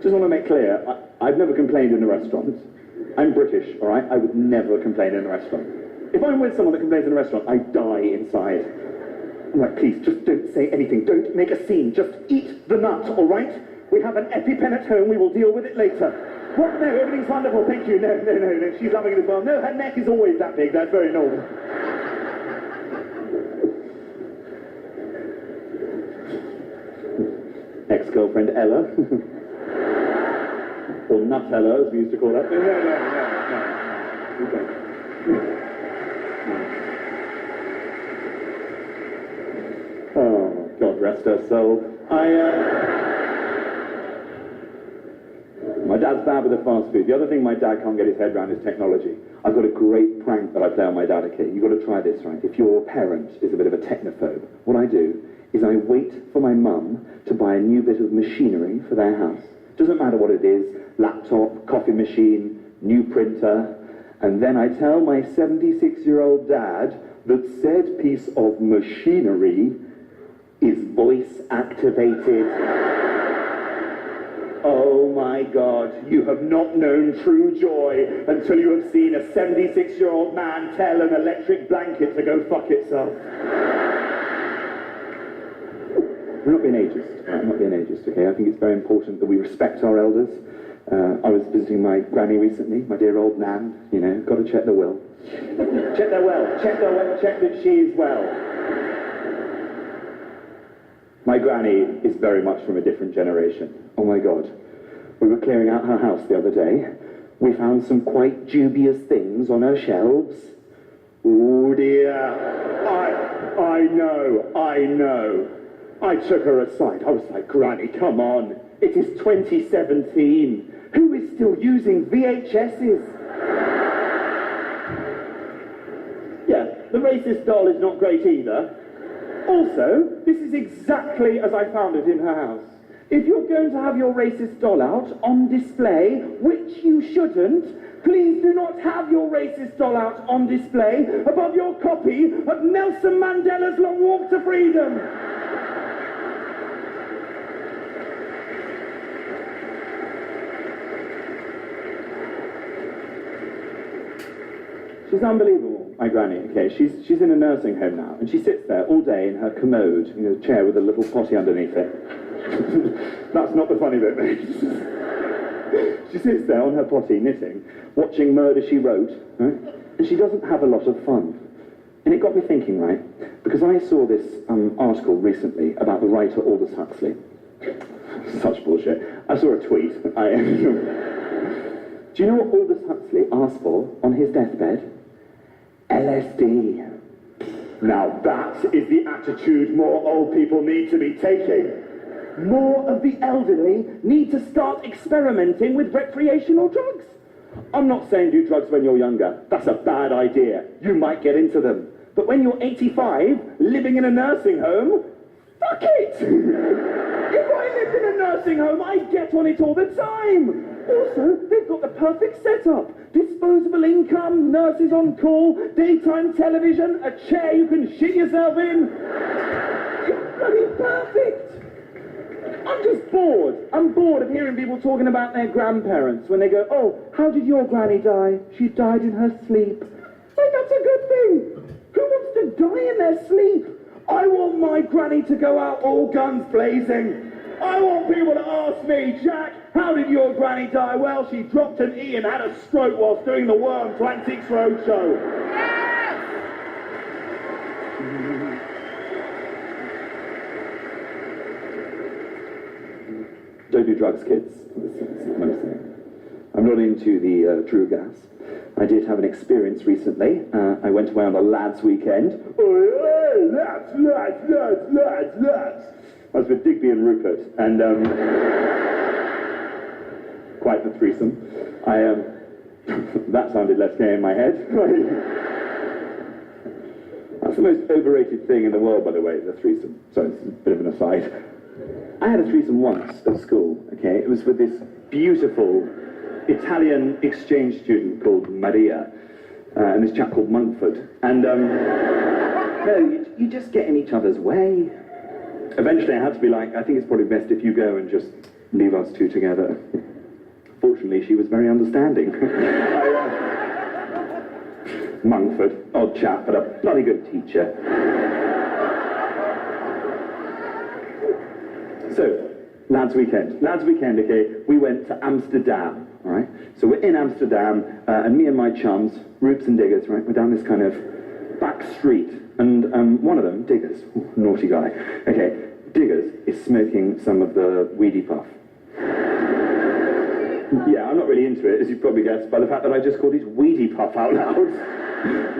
just want to make clear, I've never complained in a restaurant. I'm British, all right? I would never complain in a restaurant. If I'm with someone that complains in a restaurant, I die inside. I'm like, please, just don't say anything. Don't make a scene. Just eat the nut, all right? We have an EpiPen at home. We will deal with it later. What? No, everything's wonderful. Thank you. No. She's loving it as well. No, her neck is always that big. That's very normal. Ex-girlfriend Ella. Or Nutella, as we used to call her. No. Okay. Oh, God rest her soul. My dad's bad with the fast food. The other thing my dad can't get his head around is technology. I've got a great prank that I play on my dad, okay? You've got to try this, right? If your parent is a bit of a technophobe, what I do is I wait for my mum to buy a new bit of machinery for their house. Doesn't matter what it is, laptop, coffee machine, new printer, and then I tell my 76-year-old dad that said piece of machinery is voice activated. Oh my God, you have not known true joy until you have seen a 76-year-old man tell an electric blanket to go fuck itself. We're not being ageist, right? I'm not being ageist, okay? I think it's very important that we respect our elders. I was visiting my granny recently, my dear old nan, you know, got to check the will. Check their well, check that she is well. My granny is very much from a different generation. Oh my God. We were clearing out her house the other day. We found some quite dubious things on her shelves. Oh dear. I know. I took her aside. I was like, Granny, come on. It is 2017. Who is still using VHSs? Yeah, the racist doll is not great either. Also, this is exactly as I found it in her house. If you're going to have your racist doll out on display, which you shouldn't, please do not have your racist doll out on display above your copy of Nelson Mandela's Long Walk to Freedom. She's unbelievable, my granny, okay? She's in a nursing home now, and she sits there all day in her commode, you know, chair with a little potty underneath it. That's not the funny bit, mate. She sits there on her potty, knitting, watching Murder, She Wrote, right? And she doesn't have a lot of fun. And it got me thinking, right? Because I saw this article recently about the writer Aldous Huxley. Such bullshit. I saw a tweet. Do you know what Aldous Huxley asked for on his deathbed? LSD. Now that is the attitude more old people need to be taking. More of the elderly need to start experimenting with recreational drugs. I'm not saying do drugs when you're younger. That's a bad idea. You might get into them. But when you're 85, living in a nursing home, fuck it! If I lived in a nursing home, I'd get on it all the time. Also, they've got the perfect setup. Disposable income, nurses on call, daytime television, a chair you can shit yourself in. It's bloody perfect. I'm just bored. I'm bored of hearing people talking about their grandparents when they go, oh, how did your granny die? She died in her sleep. Like, that's a good thing. Who wants to die in their sleep? I want my granny to go out all guns blazing. I want people to ask me, Jack, how did your granny die? Well, she dropped an E and had a stroke whilst doing the Worms Antiques Roadshow. Yes! Don't do drugs, kids. That's the most thing. I'm not into the true gas. I did have an experience recently. I went away on a lads' weekend. Oh, yeah, lads. I was with Digby and Rupert, and quite the threesome. That sounded less gay in my head. That's the most overrated thing in the world, by the way, the threesome. So it's a bit of an aside. I had a threesome once at school, okay? It was with this beautiful Italian exchange student called Maria, and this chap called Monkford. And, no, you just get in each other's way. Eventually I had to be like, I think it's probably best if you go and just leave us two together. Fortunately, she was very understanding. Mungford, odd chap, but a bloody good teacher. So, lads' weekend, okay, we went to Amsterdam, all right? So we're in Amsterdam, and me and my chums, Roops and Diggers, right, we're down this kind of back street, and one of them, Diggers, naughty guy, okay, Diggers is smoking some of the weedy puff. Yeah, I'm not really into it, as you probably guessed by the fact that I just called it weedy puff out loud.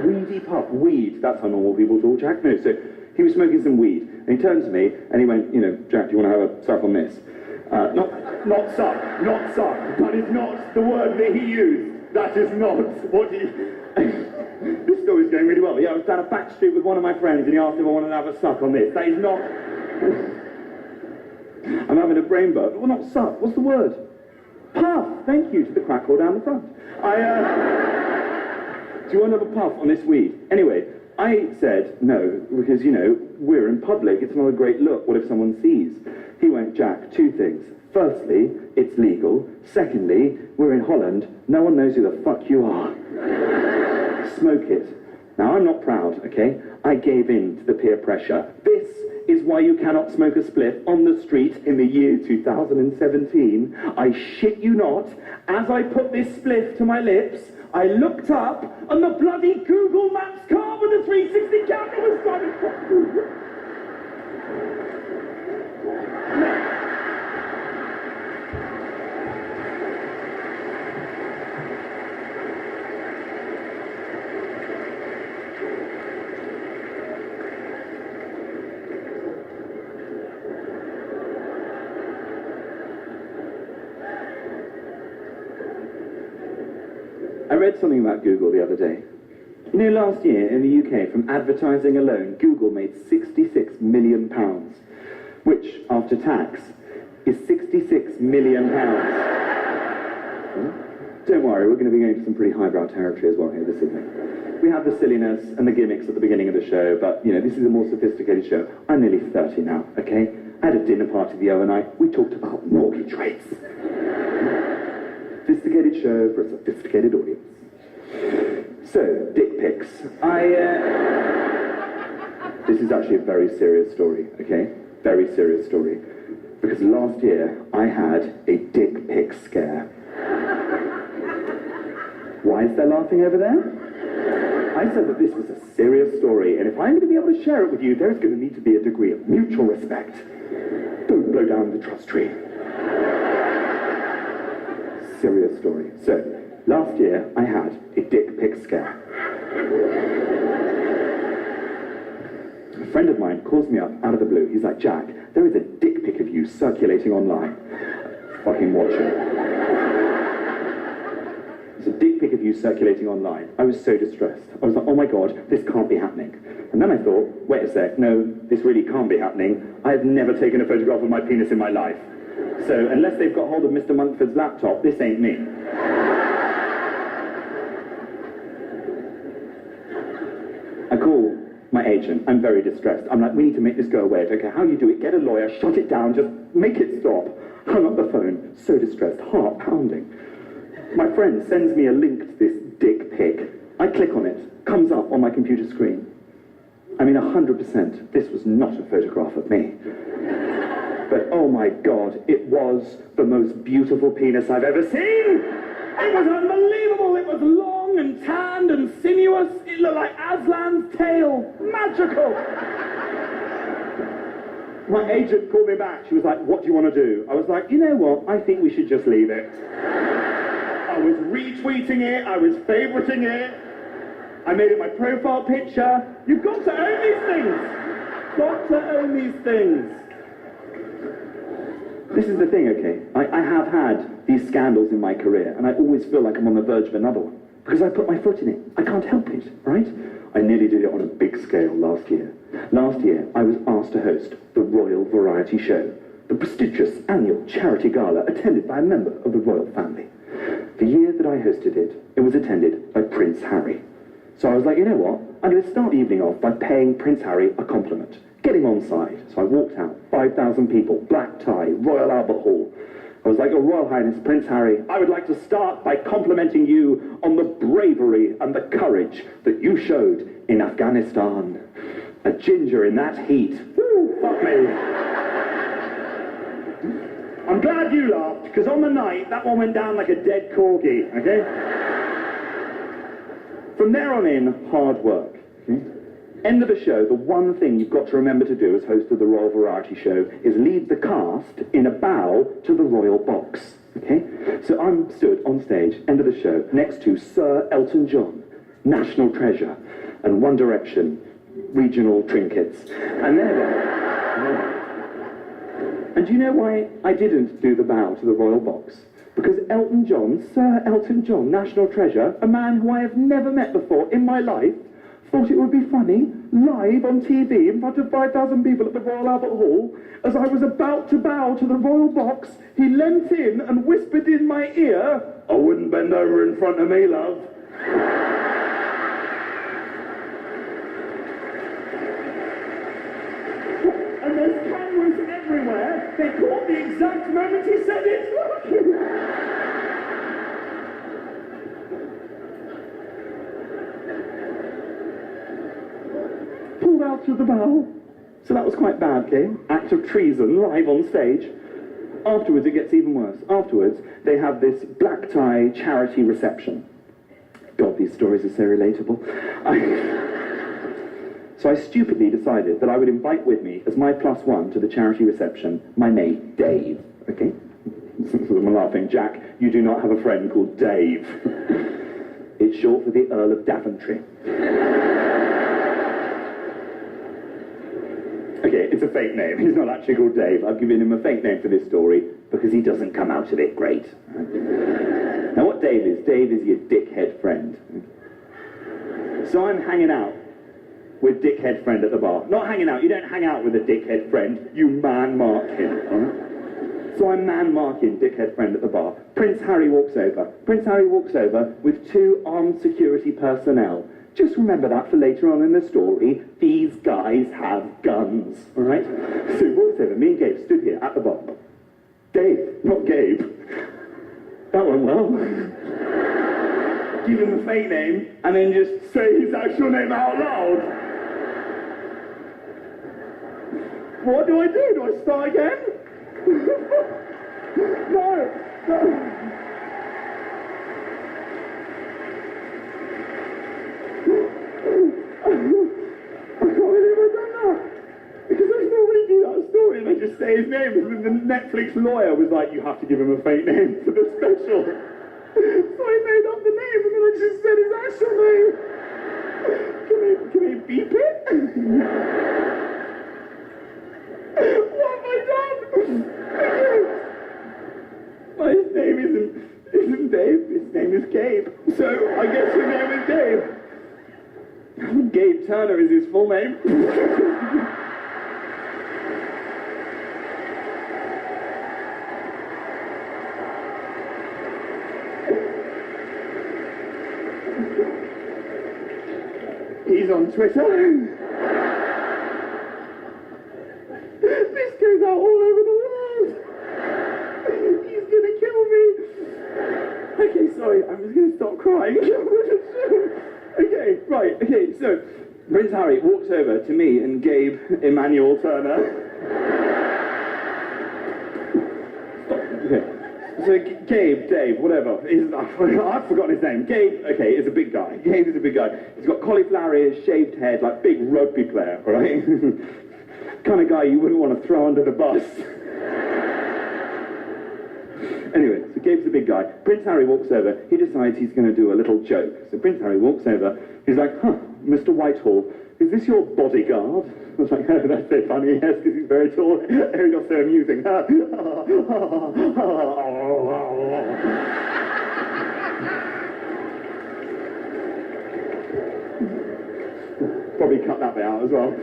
Weedy puff, weed, that's how normal people talk, Jack. No, so he was smoking some weed, and he turned to me, and he went, you know, Jack, do you want to have a suck on this? Not suck. That is not the word that he used. That is not what he... This story's going really well. Yeah, I was down a back street with one of my friends, and he asked if I wanted to have a suck on this. That is not... I'm having a brain bug. Well, not suck. What's the word? Puff. Thank you to the crack hole down the front. Do you want to have a puff on this weed? Anyway, I said no, because, you know, we're in public. It's not a great look. What if someone sees? He went, Jack, two things. Firstly, it's legal. Secondly, we're in Holland. No one knows who the fuck you are. Smoke it. Now, I'm not proud, okay? I gave in to the peer pressure. This is why you cannot smoke a spliff on the street in the year 2017. I shit you not, as I put this spliff to my lips, I looked up, and the bloody Google Maps car with the 360 camera was running. I read something about Google the other day. You know, last year in the UK, from advertising alone, Google made £66 million, which, after tax, is £66 million. Don't worry, we're going to be going to some pretty highbrow territory as well here this evening. We have the silliness and the gimmicks at the beginning of the show, but, you know, this is a more sophisticated show. I'm nearly 30 now, okay? I had a dinner party the other night. We talked about mortgage rates. Sophisticated show for a sophisticated audience. So, dick pics. This is actually a very serious story, okay? Very serious story. Because last year, I had a dick pic scare. Why is there laughing over there? I said that this was a serious story, and if I'm going to be able to share it with you, there's going to need to be a degree of mutual respect. Don't blow down the trust tree. Serious story. So, last year, I had a dick pic scare. A friend of mine calls me up out of the blue. He's like, Jack, there is a dick pic of you circulating online. Fucking watch it. There's a dick pic of you circulating online. I was so distressed. I was like, oh my God, this can't be happening. And then I thought, wait a sec, no, this really can't be happening. I have never taken a photograph of my penis in my life. So, unless they've got hold of Mr. Monkford's laptop, this ain't me. I call my agent. I'm very distressed. I'm like, we need to make this go away. I don't care how you do it. Get a lawyer, shut it down, just make it stop. Hung up the phone, so distressed, heart pounding. My friend sends me a link to this dick pic. I click on it, comes up on my computer screen. I mean, 100%, this was not a photograph of me. But oh my God, it was the most beautiful penis I've ever seen! It was unbelievable! It was long and tanned and sinuous. It looked like Aslan's tail. Magical! My agent called me back. She was like, what do you want to do? I was like, you know what? I think we should just leave it. I was retweeting it. I was favoriting it. I made it my profile picture. You've got to own these things. Got to own these things. This is the thing, okay? I have had these scandals in my career, and I always feel like I'm on the verge of another one, because I put my foot in it. I can't help it, right? I nearly did it on a big scale last year. Last year, I was asked to host the Royal Variety Show, the prestigious annual charity gala attended by a member of the royal family. The year that I hosted it, it was attended by Prince Harry. So I was like, you know what? I'm going to start the evening off by paying Prince Harry a compliment. Get him on side. So I walked out, 5,000 people, black tie, Royal Albert Hall. I was like, Your Royal Highness, Prince Harry, I would like to start by complimenting you on the bravery and the courage that you showed in Afghanistan. A ginger in that heat. Woo, fuck me. I'm glad you laughed, because on the night, that one went down like a dead corgi, okay? From there on in, hard work, okay? End of the show, the one thing you've got to remember to do as host of the Royal Variety Show is lead the cast in a bow to the royal box, okay? So I'm stood on stage, end of the show, next to Sir Elton John, National Treasure, and One Direction, regional trinkets. And there. And do you know why I didn't do the bow to the royal box? Because Elton John, Sir Elton John, National Treasure, a man who I have never met before in my life, thought it would be funny, live on TV in front of 5,000 people at the Royal Albert Hall, as I was about to bow to the royal box, he leant in and whispered in my ear, I wouldn't bend over in front of me, love. And there's cameras everywhere. They caught the exact moment he said it. Pulled out of the bow. So that was quite bad, okay? Act of treason live on stage. Afterwards, it gets even worse. Afterwards, they have this black tie charity reception. God, these stories are so relatable. So I stupidly decided that I would invite with me, as my +1 to the charity reception, my mate, Dave, okay? I'm laughing. Jack, you do not have a friend called Dave. It's short for the Earl of Daventry. Okay, it's a fake name. He's not actually called Dave. I've given him a fake name for this story because he doesn't come out of it great. Now what Dave is your dickhead friend. So I'm hanging out with dickhead friend at the bar. Not hanging out. You don't hang out with a dickhead friend. You man-mark him. Right? So I'm man-marking dickhead friend at the bar. Prince Harry walks over. Prince Harry walks over with 2 armed security personnel. Just remember that for later on in the story. These guys have guns. All right? So he walks over. Me and Gabe stood here at the bar. Dave, not Gabe. That went well. Give him a fake name and then just say his actual name out loud. What do I do? Do I start again? No. I can't believe I've done that. Because I normally do that story and I just say his name. And the Netflix lawyer was like, you have to give him a fake name for the special. So I made up the name and then I just said his actual name. Can I beep it? What have I done? Well, his name isn't Dave, his name is Gabe. So I guess his name is Dave. Gabe Turner is his full name. He's on Twitter. This goes out all over the world. He's gonna kill me. Okay, sorry, I'm just gonna stop crying. Okay, right, okay, so Prince Harry walks over to me and Gabe Emmanuel Turner. Stop, okay. So Gabe, Dave, whatever, I've forgotten his name. Gabe, okay, is a big guy. Gabe is a big guy. He's got cauliflower ears, shaved head, like big rugby player, right? Kind of guy you wouldn't want to throw under the bus. Anyway, so Gabe's a big guy. Prince Harry walks over. He decides he's going to do a little joke. So Prince Harry walks over. He's like, Mr. Whitehall, is this your bodyguard? I was like, oh, that's so funny, yes, because he's very tall. You're so amusing. Probably cut that bit out as well.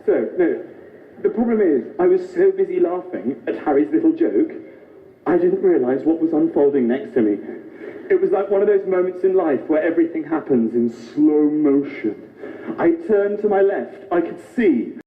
So, no, the problem is, I was so busy laughing at Harry's little joke, I didn't realise what was unfolding next to me. It was like one of those moments in life where everything happens in slow motion. I turned to my left. I could see